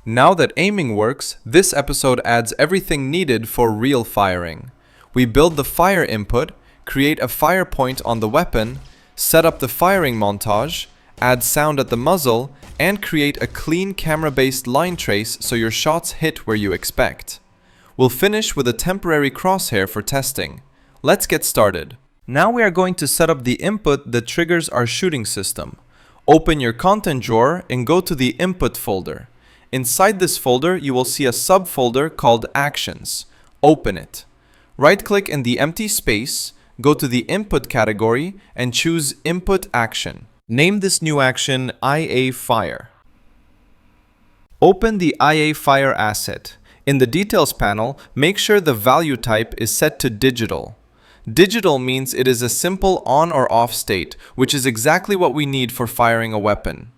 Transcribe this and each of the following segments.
Now that aiming works, this episode adds everything needed for real firing. We build the fire input, create a FirePoint on the weapon, set up the firing montage, add sound at the muzzle, and create a clean camera-based line trace so your shots hit where you expect. We'll finish with a temporary crosshair for testing. Let's get started. Now we are going to set up the input that triggers our shooting system. Open your content drawer and go to the input folder. Inside this folder, you will see a subfolder called Actions. Open it. Right-click in the empty space, go to the Input category, and choose Input Action. Name this new action IA Fire. Open the IA Fire asset. In the Details panel, make sure the value type is set to Digital. Digital means it is a simple on or off state, which is exactly what we need for firing a weapon.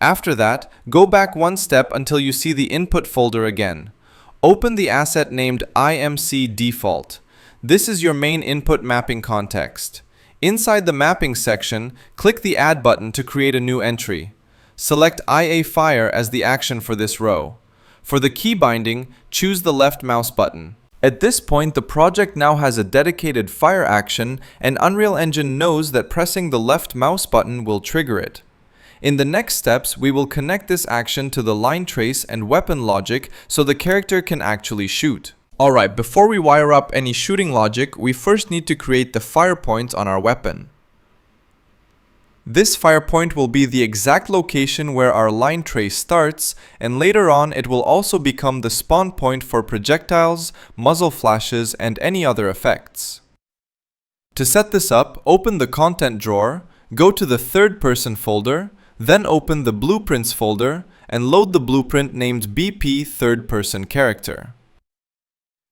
After that, go back one step until you see the input folder again. Open the asset named IMC Default. This is your main input mapping context. Inside the mapping section, click the Add button to create a new entry. Select IA Fire as the action for this row. For the key binding, choose the left mouse button. At this point, the project now has a dedicated fire action, and Unreal Engine knows that pressing the left mouse button will trigger it. In the next steps, we will connect this action to the line trace and weapon logic so the character can actually shoot. Alright, before we wire up any shooting logic, we first need to create the FirePoint on our weapon. This FirePoint will be the exact location where our line trace starts, and later on it will also become the spawn point for projectiles, muzzle flashes, and any other effects. To set this up, open the content drawer, go to the third person folder, then open the Blueprints folder and load the blueprint named BP Third Person Character.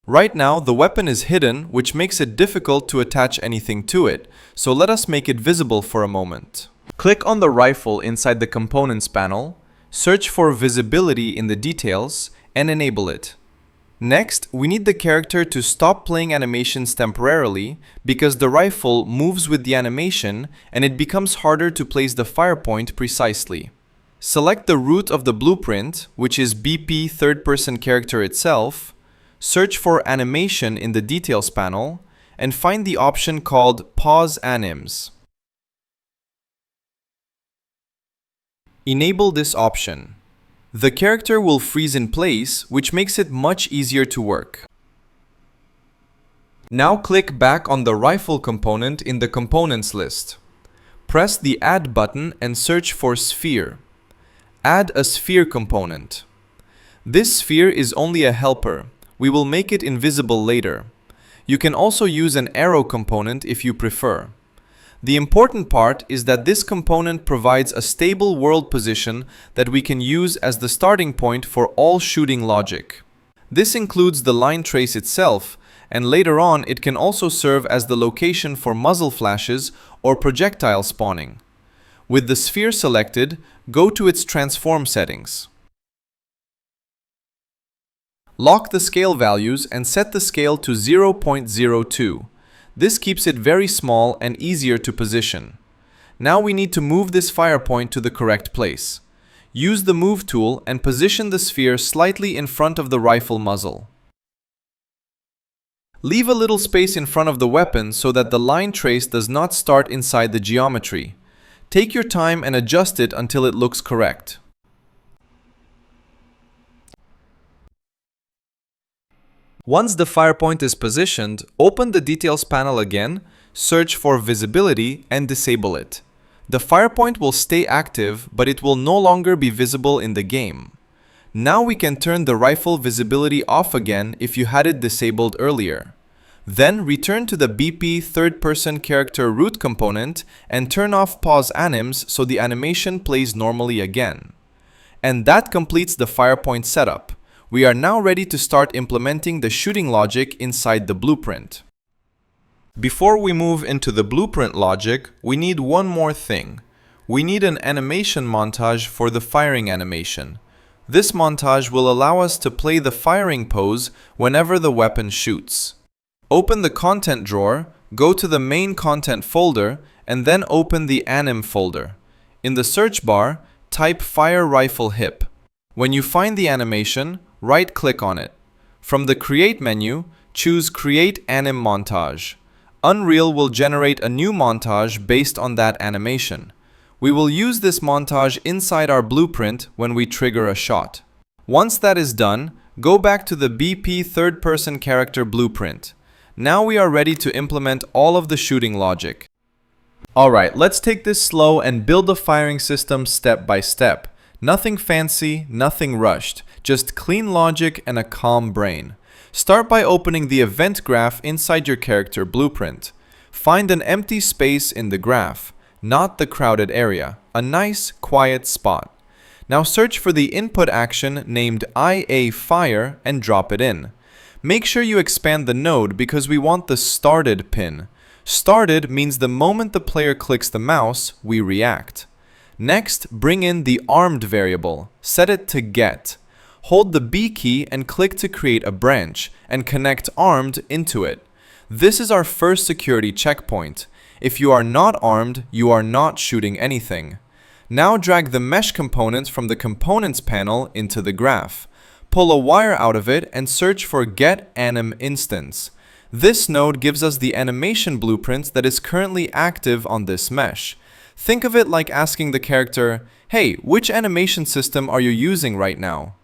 Right now, the weapon is hidden, which makes it difficult to attach anything to it, so let us make it visible for a moment. Click on the rifle inside the Components panel, search for Visibility in the Details, and enable it. Next, we need the character to stop playing animations temporarily because the rifle moves with the animation and it becomes harder to place the FirePoint precisely. Select the root of the blueprint, which is BP Third Person Character itself, search for Animation in the Details panel, and find the option called Pause Anims. Enable this option. The character will freeze in place, which makes it much easier to work. Now click back on the rifle component in the components list. Press the Add button and search for Sphere. Add a sphere component. This sphere is only a helper. We will make it invisible later. You can also use an arrow component if you prefer. The important part is that this component provides a stable world position that we can use as the starting point for all shooting logic. This includes the line trace itself, and later on it can also serve as the location for muzzle flashes or projectile spawning. With the sphere selected, go to its transform settings. Lock the scale values and set the scale to 0.02. This keeps it very small and easier to position. Now we need to move this FirePoint to the correct place. Use the Move tool and position the sphere slightly in front of the rifle muzzle. Leave a little space in front of the weapon so that the line trace does not start inside the geometry. Take your time and adjust it until it looks correct. Once the FirePoint is positioned, open the Details panel again, search for Visibility, and disable it. The FirePoint will stay active, but it will no longer be visible in the game. Now we can turn the rifle visibility off again if you had it disabled earlier. Then return to the BP Third Person Character root component and turn off Pause Anims so the animation plays normally again. And that completes the FirePoint setup. We are now ready to start implementing the shooting logic inside the blueprint. Before we move into the blueprint logic, we need one more thing. We need an animation montage for the firing animation. This montage will allow us to play the firing pose whenever the weapon shoots. Open the content drawer, go to the main content folder, and then open the Anim folder. In the search bar, type Fire Rifle Hip. When you find the animation, right-click on it. From the Create menu, choose Create Anim Montage. Unreal will generate a new montage based on that animation. We will use this montage inside our blueprint when we trigger a shot. Once that is done, go back to the BP third-person character blueprint. Now we are ready to implement all of the shooting logic. Alright, let's take this slow and build the firing system step by step. Nothing fancy, nothing rushed, just clean logic and a calm brain. Start by opening the event graph inside your character blueprint. Find an empty space in the graph, not the crowded area, a nice, quiet spot. Now search for the input action named IA Fire and drop it in. Make sure you expand the node because we want the started pin. Started means the moment the player clicks the mouse, we react. Next, bring in the armed variable. Set it to get. Hold the B key and click to create a branch and connect armed into it. This is our first security checkpoint. If you are not armed, you are not shooting anything. Now drag the mesh component from the components panel into the graph. Pull a wire out of it and search for Get Anim Instance. This node gives us the animation blueprint that is currently active on this mesh. Think of it like asking the character, "Hey, which animation system are you using right now?"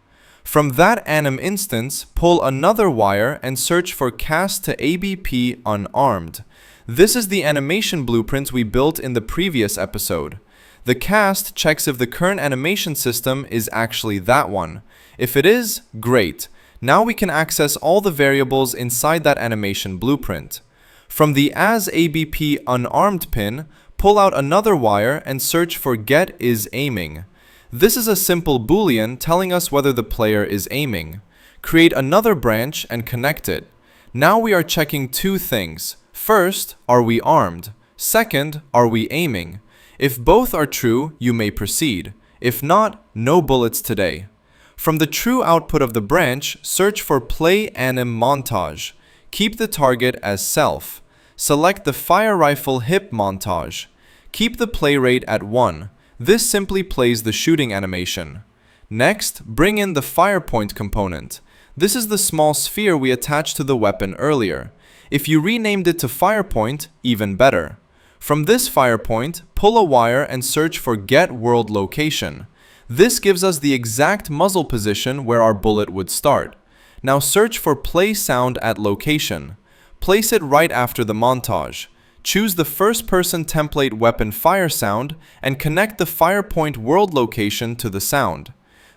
From that anim instance, pull another wire and search for Cast to ABP Unarmed. This is the animation blueprint we built in the previous episode. The cast checks if the current animation system is actually that one. If it is, great. Now we can access all the variables inside that animation blueprint. From the As ABP Unarmed pin, pull out another wire and search for Get is Aiming. This is a simple boolean telling us whether the player is aiming. Create another branch and connect it. Now we are checking two things. First, are we armed? Second, are we aiming? If both are true, you may proceed. If not, no bullets today. From the true output of the branch, search for Play Anim Montage. Keep the target as self. Select the Fire Rifle Hip Montage. Keep the play rate at 1. This simply plays the shooting animation. Next, bring in the FirePoint component. This is the small sphere we attached to the weapon earlier. If you renamed it to FirePoint, even better. From this FirePoint, pull a wire and search for Get World Location. This gives us the exact muzzle position where our bullet would start. Now search for Play Sound at Location. Place it right after the montage. Choose the first-person template weapon fire sound and connect the FirePoint world location to the sound.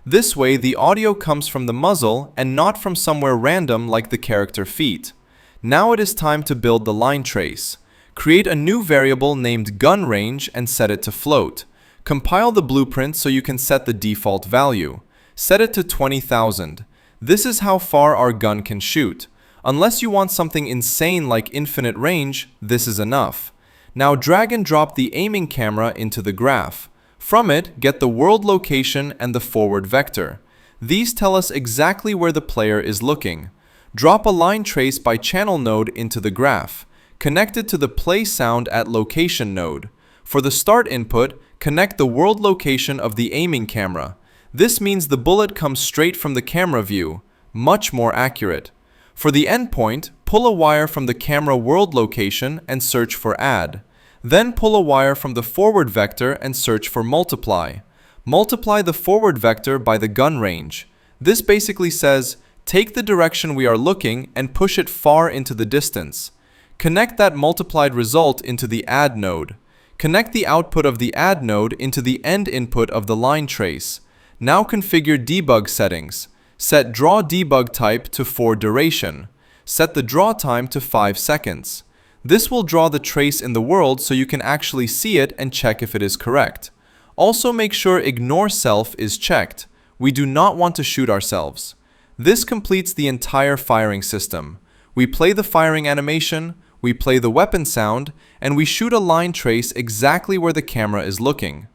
This way, the audio comes from the muzzle and not from somewhere random like the character feet. Now it is time to build the line trace. Create a new variable named gun range and set it to float. Compile the blueprint so you can set the default value. Set it to 20,000. This is how far our gun can shoot. Unless you want something insane like infinite range, this is enough. Now drag and drop the aiming camera into the graph. From it, get the world location and the forward vector. These tell us exactly where the player is looking. Drop a line trace by channel node into the graph. Connect it to the Play Sound at Location node. For the start input, connect the world location of the aiming camera. This means the bullet comes straight from the camera view. Much more accurate. For the endpoint, pull a wire from the camera world location and search for Add. Then pull a wire from the forward vector and search for Multiply. Multiply the forward vector by the gun range. This basically says, take the direction we are looking and push it far into the distance. Connect that multiplied result into the Add node. Connect the output of the Add node into the end input of the line trace. Now configure debug settings. Set Draw Debug Type to For Duration. Set the draw time to 5 seconds. This will draw the trace in the world so you can actually see it and check if it is correct. Also make sure Ignore Self is checked. We do not want to shoot ourselves. This completes the entire firing system. We play the firing animation, we play the weapon sound, and we shoot a line trace exactly where the camera is looking.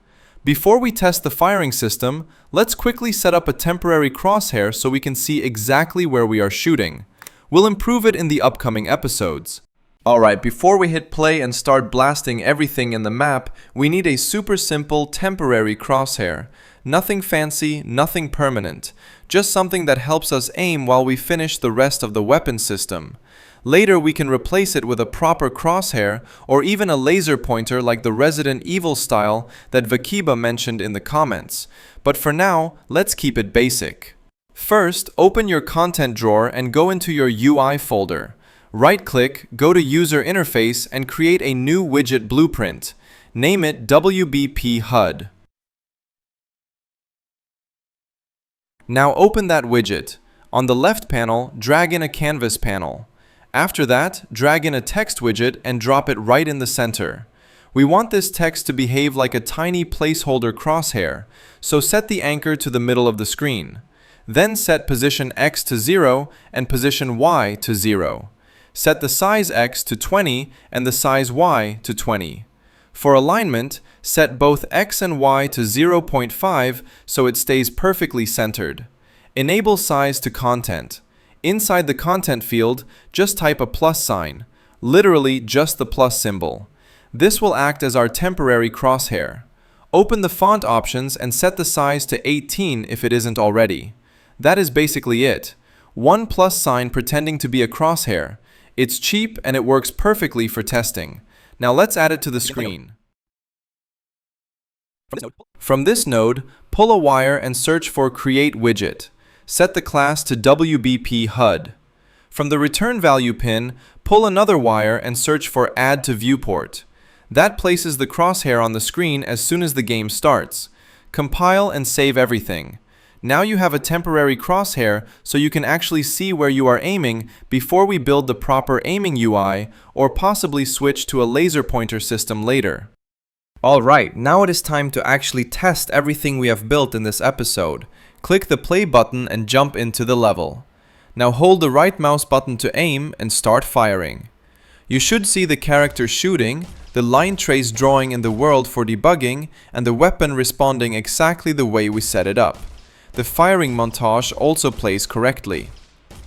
Before we test the firing system, let's quickly set up a temporary crosshair so we can see exactly where we are shooting. We'll improve it in the upcoming episodes. Alright, before we hit play and start blasting everything in the map, we need a super simple temporary crosshair. Nothing fancy, nothing permanent. Just something that helps us aim while we finish the rest of the weapon system. Later we can replace it with a proper crosshair or even a laser pointer like the Resident Evil style that Vakiba mentioned in the comments. But for now, let's keep it basic. First, open your content drawer and go into your UI folder. Right-click, go to User Interface and create a new widget blueprint. Name it WBP HUD. Now open that widget. On the left panel, drag in a canvas panel. After that, drag in a text widget and drop it right in the center. We want this text to behave like a tiny placeholder crosshair, so set the anchor to the middle of the screen. Then set position X to 0 and position Y to 0. Set the size X to 20 and the size Y to 20. For alignment, set both X and Y to 0.5 so it stays perfectly centered. Enable size to content. Inside the content field, just type a plus sign, literally just the plus symbol. This will act as our temporary crosshair. Open the font options and set the size to 18 if it isn't already. That is basically it. One plus sign pretending to be a crosshair. It's cheap and it works perfectly for testing. Now let's add it to the screen. From this node, pull a wire and search for Create Widget. Set the class to WBP HUD. From the return value pin, pull another wire and search for Add to Viewport. That places the crosshair on the screen as soon as the game starts. Compile and save everything. Now you have a temporary crosshair so you can actually see where you are aiming before we build the proper aiming UI or possibly switch to a laser pointer system later. Alright, now it is time to actually test everything we have built in this episode. Click the play button and jump into the level. Now hold the right mouse button to aim and start firing. You should see the character shooting, the line trace drawing in the world for debugging, and the weapon responding exactly the way we set it up. The firing montage also plays correctly.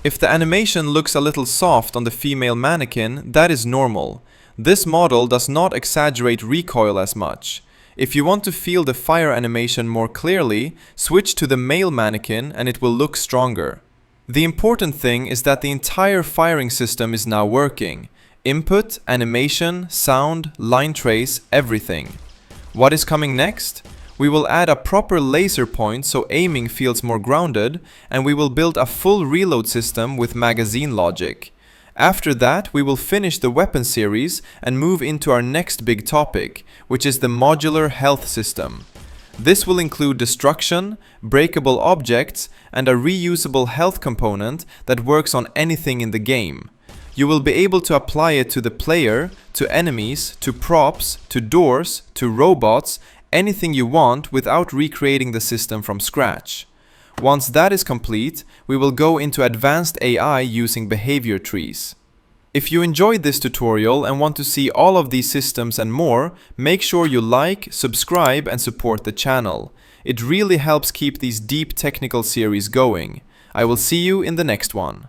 If the animation looks a little soft on the female mannequin, that is normal. This model does not exaggerate recoil as much. If you want to feel the fire animation more clearly, switch to the male mannequin and it will look stronger. The important thing is that the entire firing system is now working. Input, animation, sound, line trace, everything. What is coming next? We will add a proper laser point so aiming feels more grounded, and we will build a full reload system with magazine logic. After that, we will finish the weapon series and move into our next big topic, which is the modular health system. This will include destruction, breakable objects, and a reusable health component that works on anything in the game. You will be able to apply it to the player, to enemies, to props, to doors, to robots, anything you want without recreating the system from scratch. Once that is complete, we will go into advanced AI using behavior trees. If you enjoyed this tutorial and want to see all of these systems and more, make sure you like, subscribe and support the channel. It really helps keep these deep technical series going. I will see you in the next one.